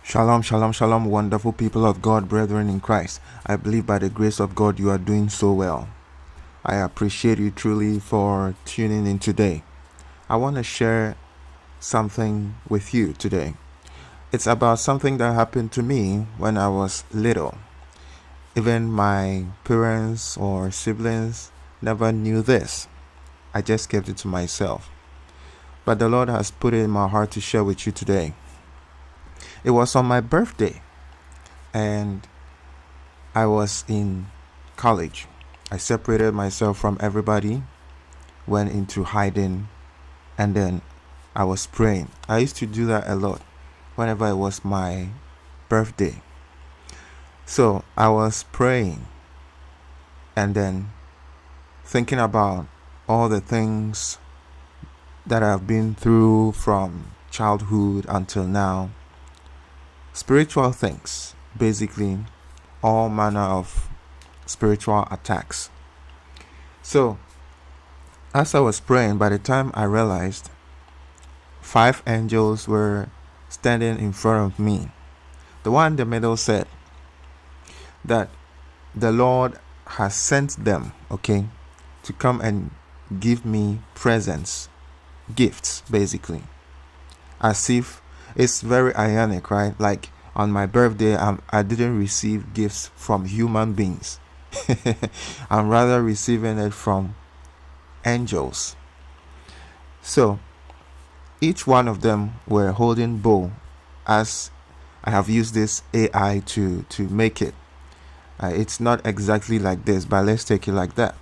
Shalom, shalom, shalom, wonderful people of God, brethren in Christ. I believe by the grace of God you are doing so well. I appreciate you truly for tuning in today. I want to share something with you today. It's about something that happened to me when I was little. Even my parents or siblings never knew this. I just kept it to myself. But the Lord has put it in my heart to share with you today. It was on my birthday, and I was in college. I separated myself from everybody, went into hiding, and then I was praying. I used to do that a lot whenever it was my birthday. So I was praying and then thinking about all the things that I've been through from childhood until now. Spiritual things, basically all manner of spiritual attacks. So as I was praying, by the time I realized 5 angels were standing in front of me. The one in the middle said that the Lord has sent them, to come and give me presents, gifts, basically. As if it's very ironic, right? Like on my birthday, I didn't receive gifts from human beings. I'm rather receiving it from angels. So each one of them were holding bow, as I have used this AI to make it. It's not exactly like this, but let's take it like that.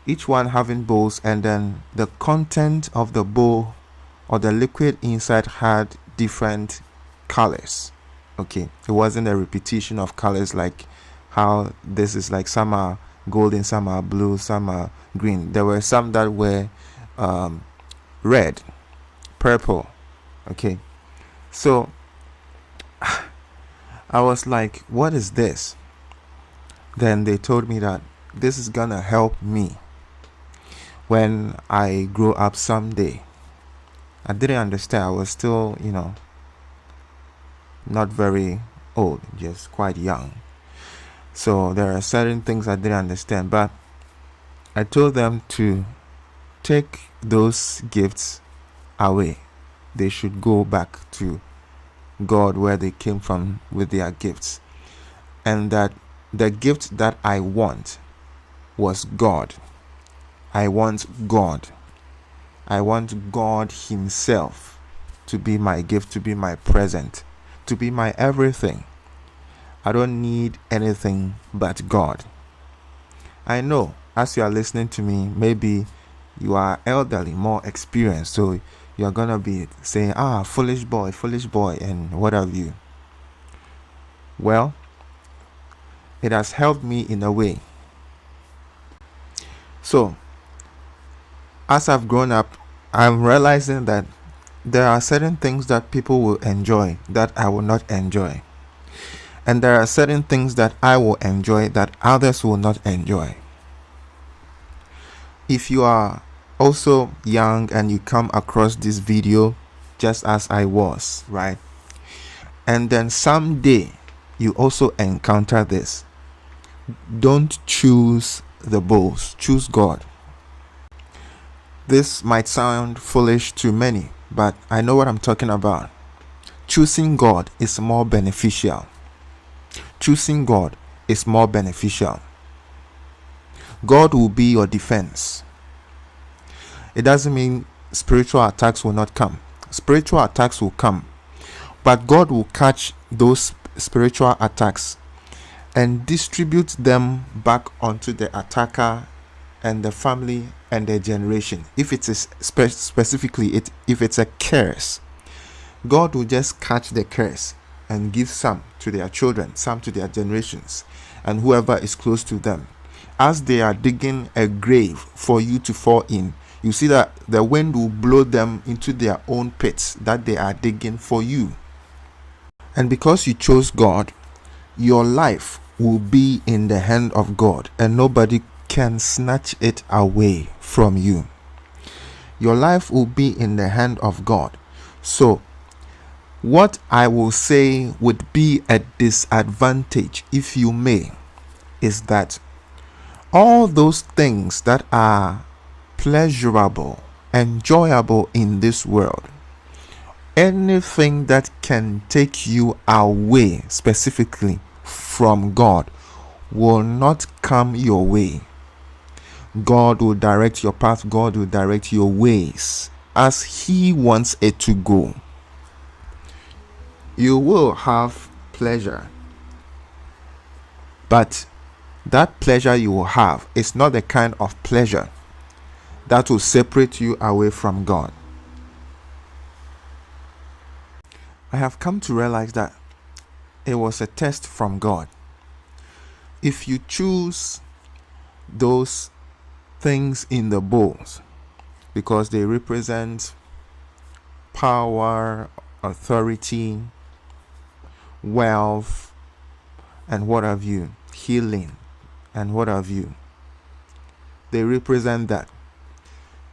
Each one having bows, and then the content of the bow or the liquid inside had different colors. It wasn't a repetition of colors like how this is, like some are golden, some are blue, some are green. There were some that were red, purple. So I was like, what is this? Then they told me that this is gonna help me when I grow up someday. I didn't understand. I was still, not very old, just quite young. So there are certain things I didn't understand, but I told them to take those gifts away. They should go back to God where they came from with their gifts. And that the gift that I want was God. I want God. I want God Himself to be my gift, to be my present, to be my everything. I don't need anything but God. I know as you are listening to me, maybe you are elderly, more experienced, so you're gonna be saying, foolish boy, and what have you. Well, it has helped me in a way. So as I've grown up, I'm realizing that there are certain things that people will enjoy that I will not enjoy. And there are certain things that I will enjoy that others will not enjoy. If you are also young and you come across this video just as I was, right? And then someday you also encounter this. Don't choose the bulls, choose God. This might sound foolish to many, but I know what I'm talking about. Choosing God is more beneficial. Choosing God is more beneficial. God will be your defense. It doesn't mean spiritual attacks will not come. Spiritual attacks will come, but God will catch those spiritual attacks and distribute them back onto the attacker and the family and their generation. If it is specifically if it's a curse, God will just catch the curse and give some to their children, some to their generations, and whoever is close to them. As they are digging a grave for you to fall in, you see that the wind will blow them into their own pits that they are digging for you. And because you chose God, your life will be in the hand of God, and nobody can snatch it away from you. Your life will be in the hand of God. So What I will say would be a disadvantage, if you may, is that all those things that are pleasurable, enjoyable in this world, anything that can take you away specifically from God, will not come your way. God will direct your path, God will direct your ways as He wants it to go. You will have pleasure, but that pleasure you will have is not the kind of pleasure that will separate you away from God. I have come to realize that it was a test from God. If you choose those things in the bowls because they represent power, authority, wealth, and what have you, healing, and what have you, they represent that.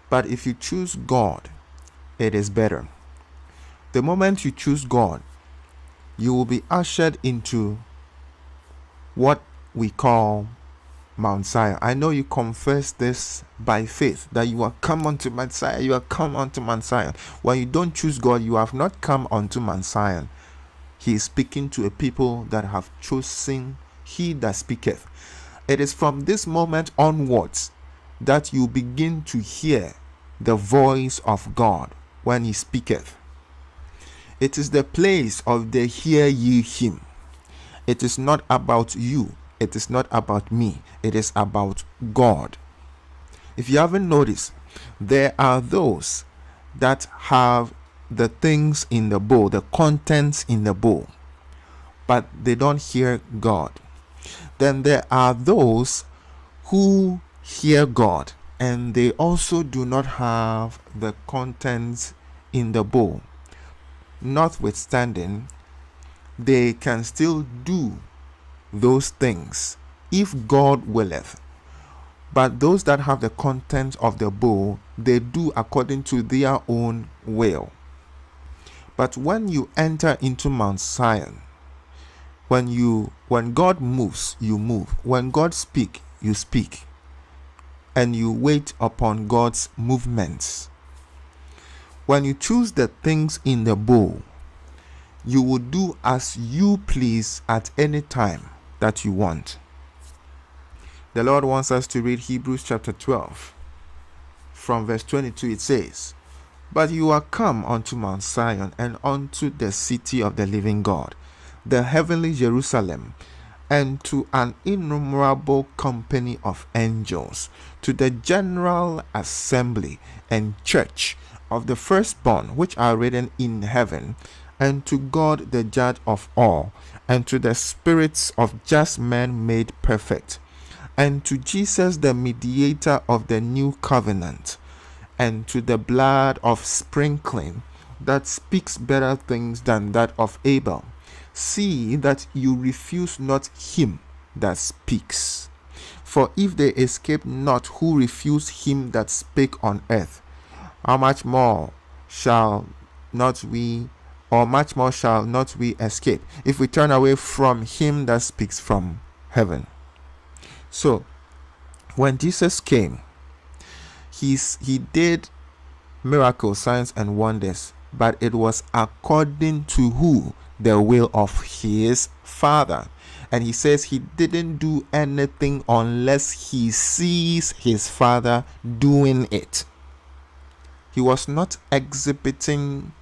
But if you choose God, it is better. The moment you choose God, you will be ushered into what we call Mount Zion. I know you confess this by faith, that you are come unto Mount Zion. You are come unto Mount Zion. When you don't choose God, you have not come unto Mount Zion. He is speaking to a people that have chosen He that speaketh. It is from this moment onwards that you begin to hear the voice of God when He speaketh. It is the place of the hear ye Him. It is not about you. It is not about me. It is about God. If you haven't noticed, there are those that have the things in the bowl, the contents in the bowl, but they don't hear God. Then there are those who hear God and they also do not have the contents in the bowl. Notwithstanding, they can still do those things if God willeth. But those that have the content of the bowl, they do according to their own will. But when you enter into Mount Zion, when God moves, you move. When God speaks, you speak. And you wait upon God's movements. When you choose the things in the bowl, you will do as you please at any time that you want. The Lord wants us to read Hebrews chapter 12. From verse 22 it says, "But you are come unto Mount Zion, and unto the city of the living God, the heavenly Jerusalem, and to an innumerable company of angels, to the general assembly and church of the firstborn which are written in heaven, and to God the judge of all, and to the spirits of just men made perfect, and to Jesus the mediator of the new covenant, and to the blood of sprinkling that speaks better things than that of Abel. See that you refuse not him that speaks. For if they escape not who refuse him that spake on earth, how much more shall not we, or much more shall not we escape, if we turn away from him that speaks from heaven?" So, when Jesus came, he did miracles, signs, and wonders, but it was according to who? The will of his Father. And he says he didn't do anything unless he sees his Father doing it. He was not exhibiting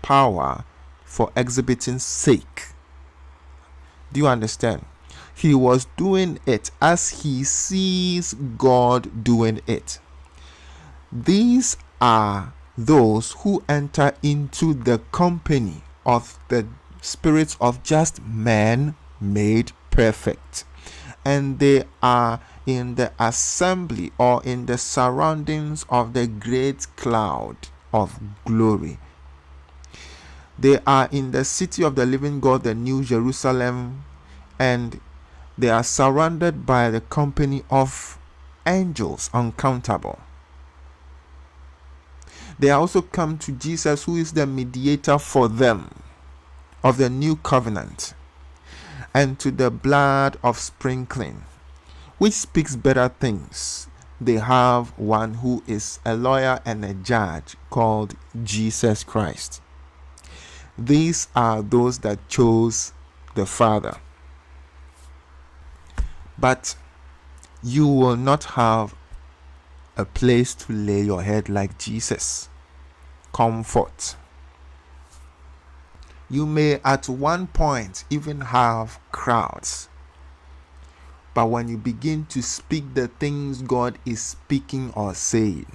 power for exhibiting sake. Do you understand? He was doing it as he sees God doing it. These are those who enter into the company of the spirits of just men made perfect. And they are in the assembly or in the surroundings of the great cloud of glory. They are in the city of the living God, the New Jerusalem, and they are surrounded by the company of angels uncountable. They also come to Jesus, who is the mediator for them. of the new covenant, and to the blood of sprinkling, which speaks better things. They have one who is a lawyer and a judge called Jesus Christ. These are those that chose the Father. But you will not have a place to lay your head like Jesus. Comfort. You may at one point even have crowds. But when you begin to speak the things God is speaking or saying,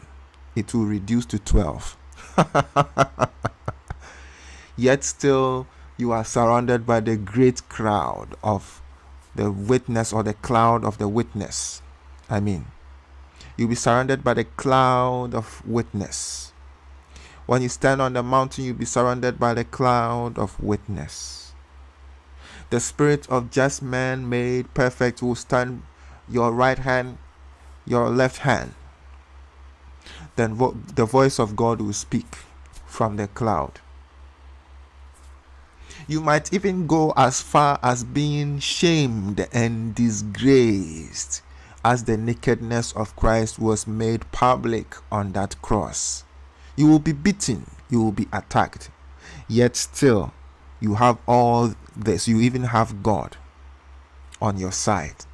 it will reduce to 12. Yet still, you are surrounded by the great crowd of the witness, or the cloud of the witness. You'll be surrounded by the cloud of witness. When you stand on the mountain, you'll be surrounded by the cloud of witness. The spirit of just man made perfect will stand your right hand, your left hand. Then the voice of God will speak from the cloud. You might even go as far as being shamed and disgraced, as the nakedness of Christ was made public on that cross. You will be beaten, you will be attacked, yet still you have all this. You even have God on your side.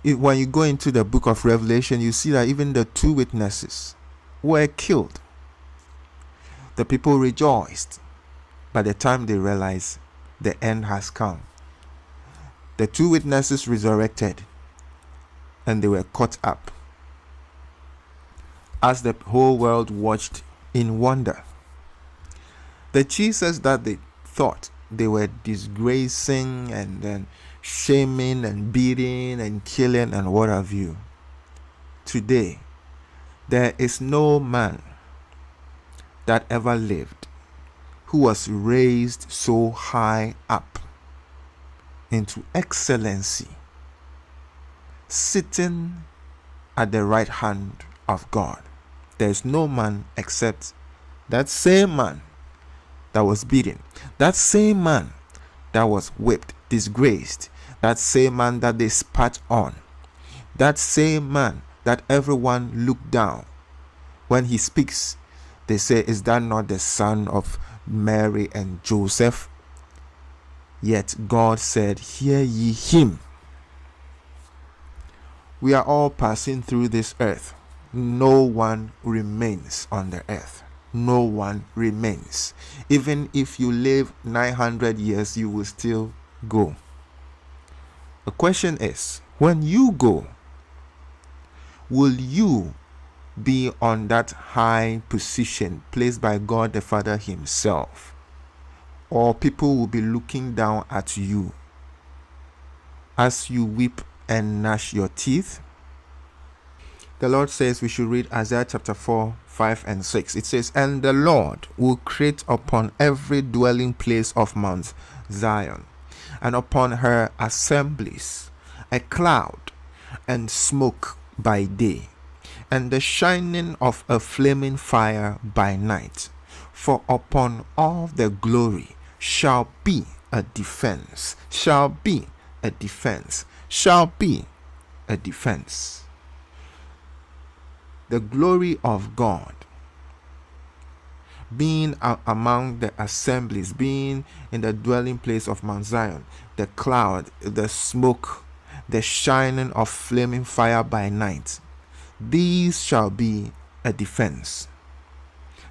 When you go into the book of Revelation, you see that even the two witnesses were killed. The people rejoiced by the time they realized the end has come. The two witnesses resurrected and they were caught up as the whole world watched in wonder. The Jesus that they thought they were disgracing and then shaming and beating and killing and what have you, today there is no man that ever lived who was raised so high up into excellency, sitting at the right hand of God. There is no man except that same man that was beaten, that same man that was whipped, disgraced, that same man that they spat on, that same man that everyone looked down. When he speaks, they say, is that not the son of Mary and Joseph? Yet God said, hear ye him. We are all passing through this earth. No one remains on the earth. No one remains. Even if you live 900 years, you will still go. The question is, when you go, will you be on that high position placed by God the Father himself? Or people will be looking down at you as you weep and gnash your teeth? The Lord says we should read Isaiah chapter 4, 5 and 6. It says, and the Lord will create upon every dwelling place of Mount Zion, and upon her assemblies, a cloud and smoke by day, and the shining of a flaming fire by night. For upon all the glory shall be a defense, shall be a defense, shall be a defense. The glory of God being among the assemblies, being in the dwelling place of Mount Zion, the cloud, the smoke, the shining of flaming fire by night, these shall be a defense.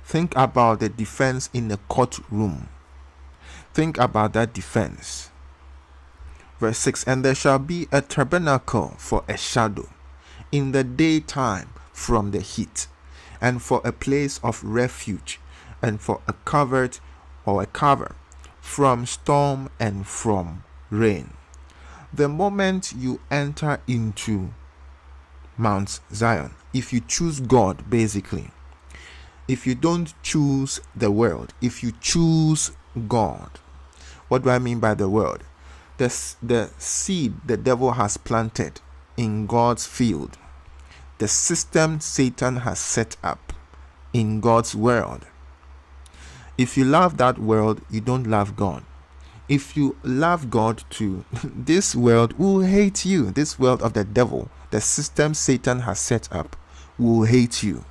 Think about the defense in the courtroom. Think about that defense. Verse 6, and there shall be a tabernacle for a shadow in the daytime from the heat, and for a place of refuge, and for a covert or a cover from storm and from rain. The moment you enter into Mount Zion, if you choose God, basically, if you don't choose the world, if you choose God, what do I mean by the world? The seed the devil has planted in God's field, the system Satan has set up in God's world. If you love that world, you don't love God. If you love God too, this world will hate you. This world of the devil, the system Satan has set up, will hate you.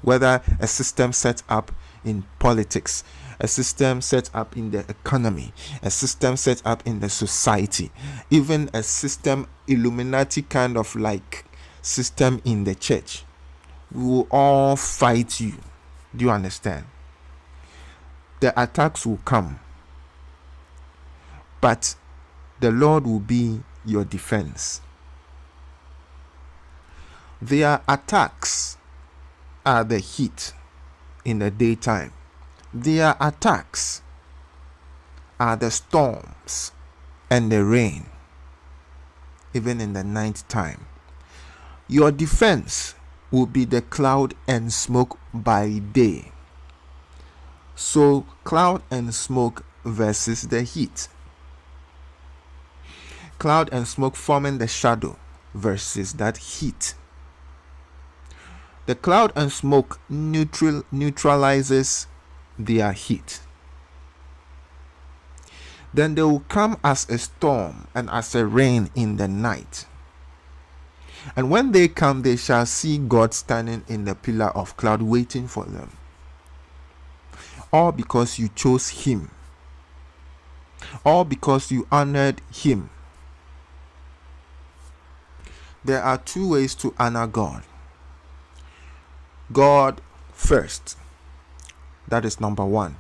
Whether a system set up in politics, a system set up in the economy, a system set up in the society, even a system, Illuminati kind of like system in the church, will all fight you. Do you understand? The attacks will come, but the Lord will be your defense. Their attacks are the heat in the daytime. Their attacks are the storms and the rain, even in the night time. Your defense will be the cloud and smoke by day. So, cloud and smoke versus the heat. Cloud and smoke forming the shadow versus that heat. The cloud and smoke neutralizes their heat. Then they will come as a storm and as a rain in the night. And when they come, they shall see God standing in the pillar of cloud waiting for them. All because you chose him. All because you honored him. There are two ways to honor God. God first. That is number one.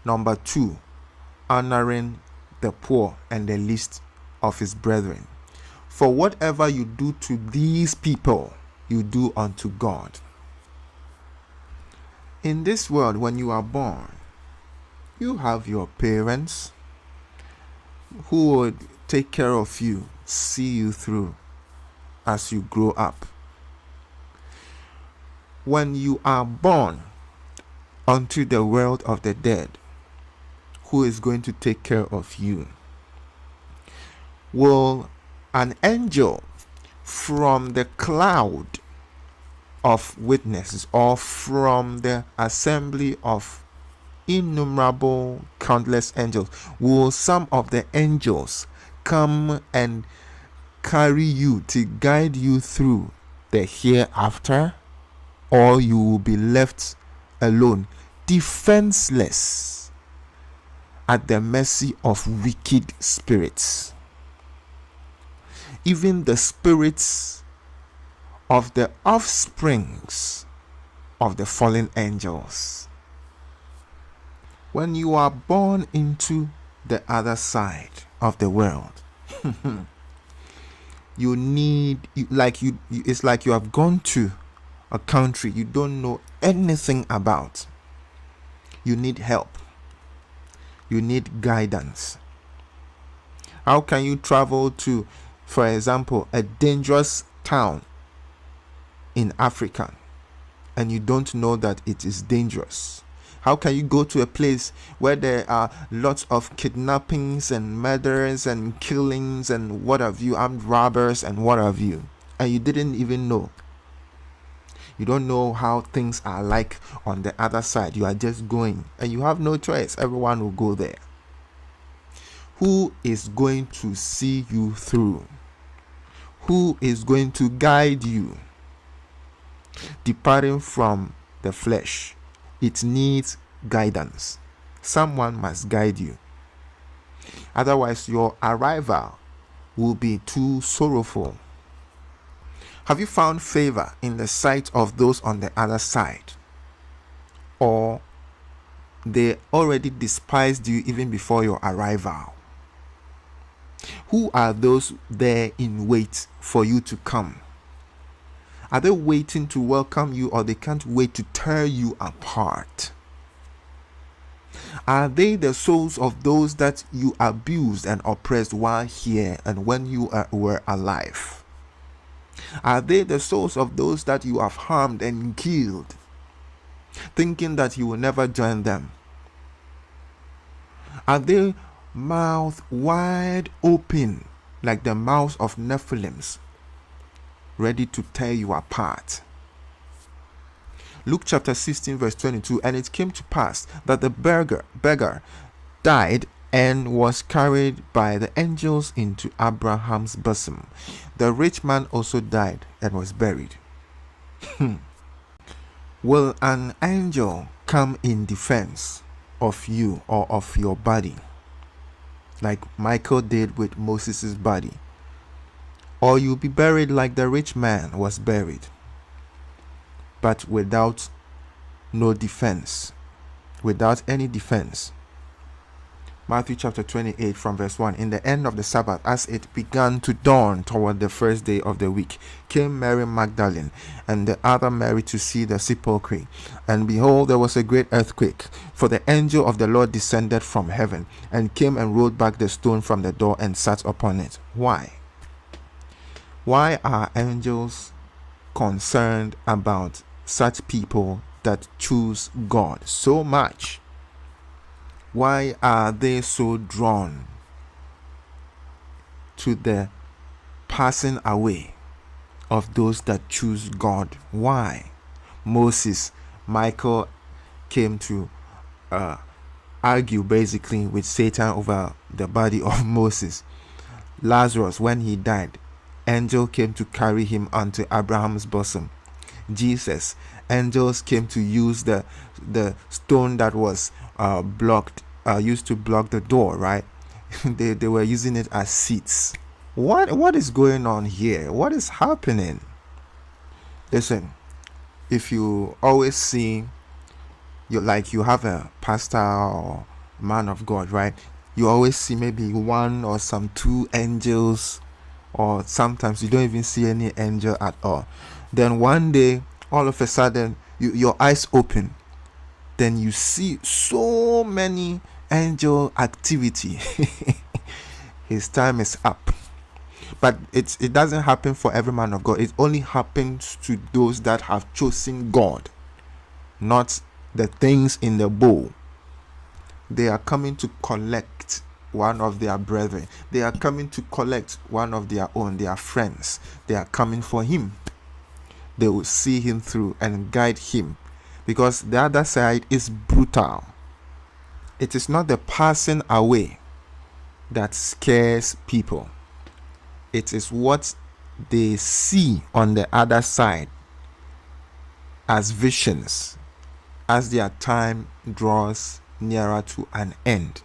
Number two, honoring the poor and the least of his brethren. For whatever you do to these people, you do unto God. In this world, when you are born, you have your parents who would take care of you, see you through as you grow up. When you are born unto the world of the dead, who is going to take care of you? Will an angel from the cloud of witnesses, or from the assembly of innumerable countless angels, will some of the angels come and carry you to guide you through the hereafter? Or you will be left alone, defenseless, at the mercy of wicked spirits? Even the spirits of the offsprings of the fallen angels. When you are born into the other side of the world, it's like you have gone to a country you don't know anything about. You need help. You need guidance. How can you travel to, for example, a dangerous town in Africa and you don't know that it is dangerous? How can you go to a place where there are lots of kidnappings and murders and killings and what have you, armed robbers and what have you, and you didn't even know? You don't know how things are like on the other side. You are just going and you have no choice. Everyone will go there. Who is going to see you through? Who is going to guide you? Departing from the flesh, it needs guidance. Someone must guide you. Otherwise, your arrival will be too sorrowful. Have you found favor in the sight of those on the other side? Or they already despised you even before your arrival? Who are those there in wait for you to come? Are they waiting to welcome you, or they can't wait to tear you apart? Are they the souls of those that you abused and oppressed while here and when you were alive? Are they the souls of those that you have harmed and killed, thinking that you will never join them? Are they mouth wide open like the mouths of Nephilims, ready to tear you apart? Luke chapter 16 verse 22, and it came to pass that the beggar died and was carried by the angels into Abraham's bosom. The rich man also died and was buried. Will an angel come in defense of you or of your body, like Michael did with Moses' body? Or you'll be buried like the rich man was buried, but without no defense, without any defense. Matthew chapter 28 from verse 1. In the end of the Sabbath, as it began to dawn toward the first day of the week, came Mary Magdalene and the other Mary to see the sepulchre. And behold, there was a great earthquake, for the angel of the Lord descended from heaven, and came and rolled back the stone from the door and sat upon it. Why? Why are angels concerned about such people that choose God so much? Why are they so drawn to the passing away of those that choose God? Why? Moses, Michael came to argue basically with Satan over the body of Moses. Lazarus, when he died, angel came to carry him onto Abraham's bosom. Jesus, angels came to use the stone that was used to block the door, right? they were using it as seats. What is going on here? What is happening? Listen, if you always see you have a pastor or man of God, right? You always see maybe one or some two angels, or sometimes you don't even see any angel at all. Then one day, all of a sudden, your eyes open. Then you see so many angel activity. His time is up. But it doesn't happen for every man of God. It only happens to those that have chosen God, not the things in the bowl. They are coming to collect one of their brethren. They are coming to collect one of their own, their friends. They are coming for him. They will see him through and guide him, because the other side is brutal. It is not the passing away that scares people. It is what they see on the other side as visions as their time draws nearer to an end.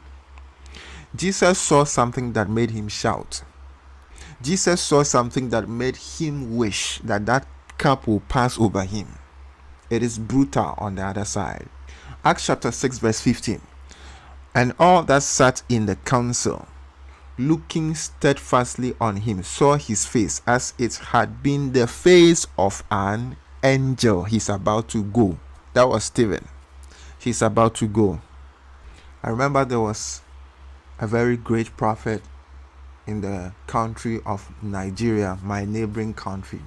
Jesus saw something that made him shout. Jesus saw something that made him wish that cup will pass over him. It is brutal on the other side. Acts chapter 6 verse 15. And all that sat in the council, looking steadfastly on him, saw his face as it had been the face of an angel. He's about to go. That was Stephen. He's about to go. I remember there was a very great prophet in the country of Nigeria, my neighboring country.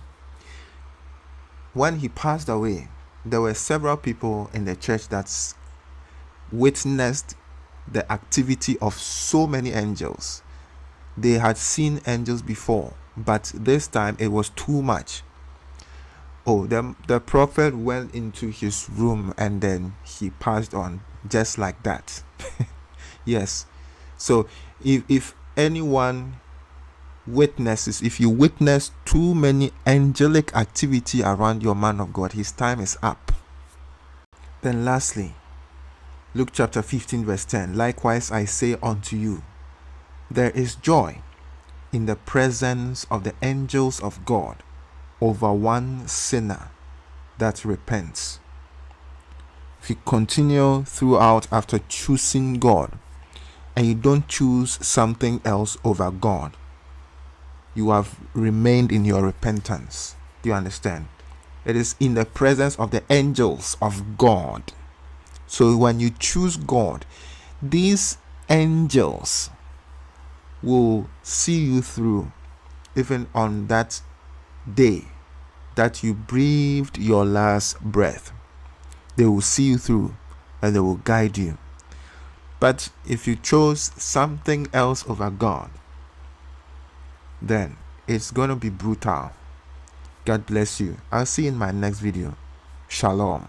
When he passed away, there were several people in the church that witnessed the activity of so many angels. They had seen angels before, but this time it was too much. Oh, the prophet went into his room and then he passed on just like that. Yes. So if anyone witnesses, if you witness too many angelic activity around your man of God, his time is up. Then lastly, Luke chapter 15 verse 10. Likewise I say unto you, there is joy in the presence of the angels of God over one sinner that repents. If you continue throughout after choosing God, and you don't choose something else over God, you have remained in your repentance. Do you understand? It is in the presence of the angels of God. So when you choose God, these angels will see you through, even on that day that you breathed your last breath. They will see you through and they will guide you. But if you chose something else over God, then it's going to be brutal. God bless you. I'll see you in my next video. Shalom.